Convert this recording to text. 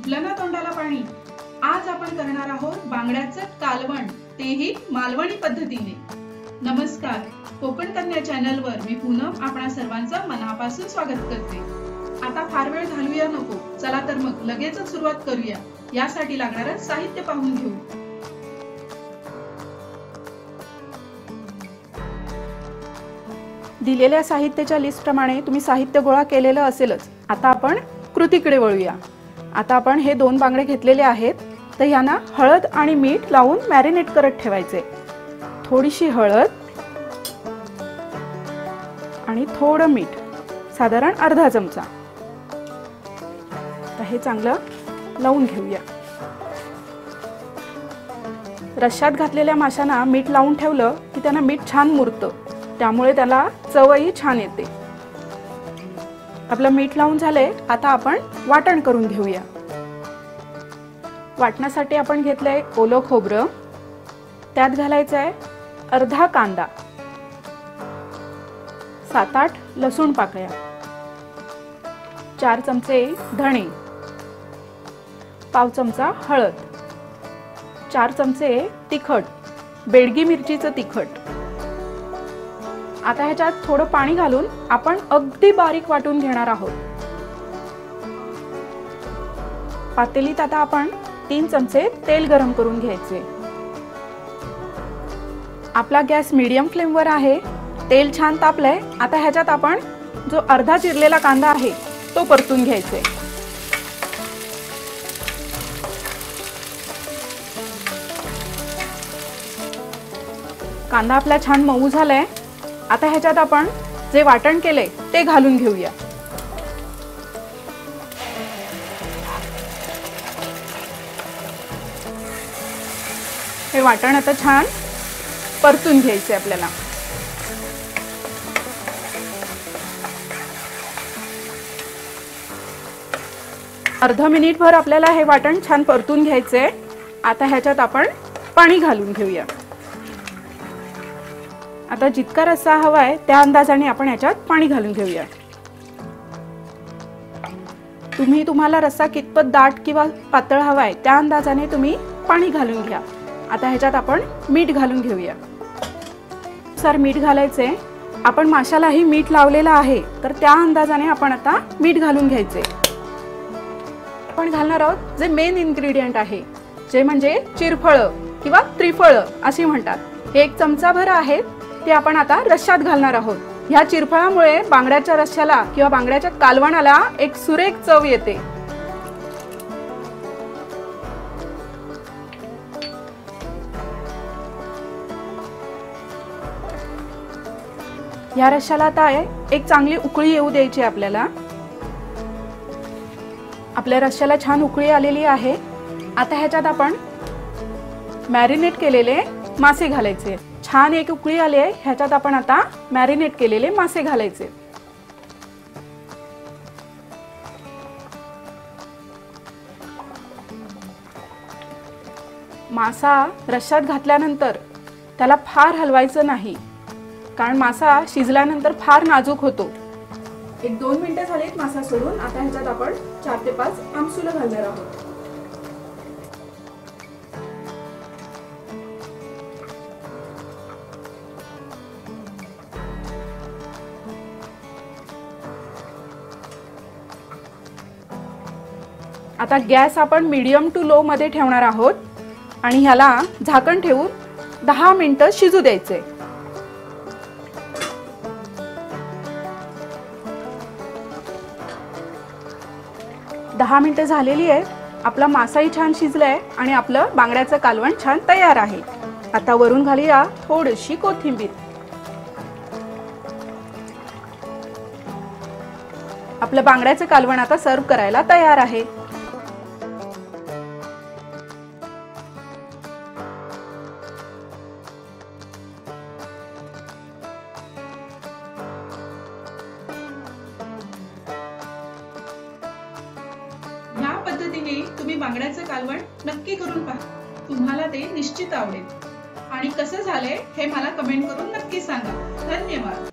सुटलं ना तोंडाला पाणी। आज आपण करणार आहोत बांगड्याचं कालवण, तेही मालवणी पद्धतीने। नमस्कार, कोकण कन्या चॅनलवर मी पूनम आपणा सर्वांचं मनापासून स्वागत करते। आता फार वेळ घालूया नको, चला तर मग लगेचच सुरुवात करूया। यासाठी लागणारं साहित्य पाहून घेऊ। दिलेल्या साहित्याच्या लिस्ट प्रमाणे तुम्ही साहित्य गोळा केलेलं असेलच। आता आपण कृतीकडे वळूया। आता आपण हे 2 बांगडे घेतलेले आहेत, तर यांना हळद आणि मीठ लावून मॅरिनेट करत ठेवायचे। थोडीशी हळद आणि थोडं मीठ, साधारण अर्धा चमचा। तर हे चांगलं लावून घेऊया। रश्श्यात घातलेल्या माशांना मीठ लावून ठेवलं की त्यांना मीठ छान मुरतं, त्यामुळे त्याला चवही छान येते। आपलं मीठ लावून झाले, आता आपण वाटण करून घेऊया। वाटण्यासाठी आपण घेतलंय ओलं खोबरं, त्यात घालायचं आहे अर्धा कांदा, 7-8 लसूण पाकळ्या, 4 चमचे धणे, पाव चमचा हळद, 4 चमचे तिखट, बेडगी मिरचीचं तिखट। आता ह्याच्यात थोडं पाणी घालून आपण अगदी बारीक वाटून घेणार आहोत। पातेलीत आता आपण 3 चमचे तेल गरम करून घ्यायचे। आपला गॅस मीडियम फ्लेमवर आहे। तेल छान तापलंय। आता ह्याच्यात आपण जो अर्धा चिरलेला कांदा आहे तो परतून घ्यायचा। कांदा आपला छान मऊ झालाय। आता ह्याच्यात आपण जे वाटण केले ते घालून घेऊया। हे वाटण आता छान परतून घ्यायचे आपल्याला। अर्धा मिनिटभर आपल्याला हे वाटण छान परतून घ्यायचे। आता ह्याच्यात आपण पाणी घालून घेऊया। आता जितका रस्सा हवाय त्या अंदाजाने आपण ह्याच्यात पाणी घालून घेऊया। तुम्हाला रस्सा कितपत दाट किंवा पातळ हवाय त्या अंदाजाने तुम्ही पाणी घालून घ्या। आता ह्याच्यात आपण मीठ घालून घेऊया। सर मीठ घालायचे। आपण माशालाही मीठ लावलेलं आहे, तर त्या अंदाजाने आपण आता मीठ घालून घ्यायचे। आपण घालणार आहोत जे मेन इन्ग्रेडियंट आहे, जे म्हणजे चिरफळ किंवा त्रिफळ असे म्हणतात। हे 1 चमचाभर आहे, ते आपण आता रश्श्यात घालणार आहोत। ह्या चिरफळामुळे बांगड्याच्या रश्श्याला किंवा बांगड्याच्या कालवणाला एक सुरेख चव येते। ह्या रश्श्याला आता एक चांगली उकळी येऊ द्यायची आपल्याला। आपल्या रश्श्याला छान उकळी आलेली आहे। आता ह्याच्यात आपण मॅरिनेट केलेले मासे घालायचे। छान एक उकळी आली आहे, ह्याच्यात आपण आता मॅरिनेट केलेले मासे घालायचे। मासा रश्श्यात घातल्यानंतर त्याला फार हलवायचं नाही, कारण मासा शिजल्यानंतर फार नाजूक होतो। 1-2 मिनिटं झालीत मासा सोडून। आता ह्याच्यात आपण 4 ते 5 आमसुलं घालणार आहोत। आता गॅस आपण मीडियम टू लो मध्ये ठेवणार आहोत आणि ह्याला झाकण ठेवून 10 मिनिटं शिजू द्यायचे। 10 मिनिटं झालेली आहेत। आपला मासाही छान शिजलाय आणि आपलं बांगड्याचं कालवण छान तयार आहे। आता वरून घालूया थोडीशी कोथिंबीर। आपलं बांगड्याचं कालवण आता सर्व करायला तयार आहे। या पद्धतीने तुम्ही बांगड्याचं कालवण नक्की करून पहा, तुम्हाला ते निश्चित आवडेल। आणि कसं झालंय हे मला कमेंट करून नक्की सांगा। धन्यवाद।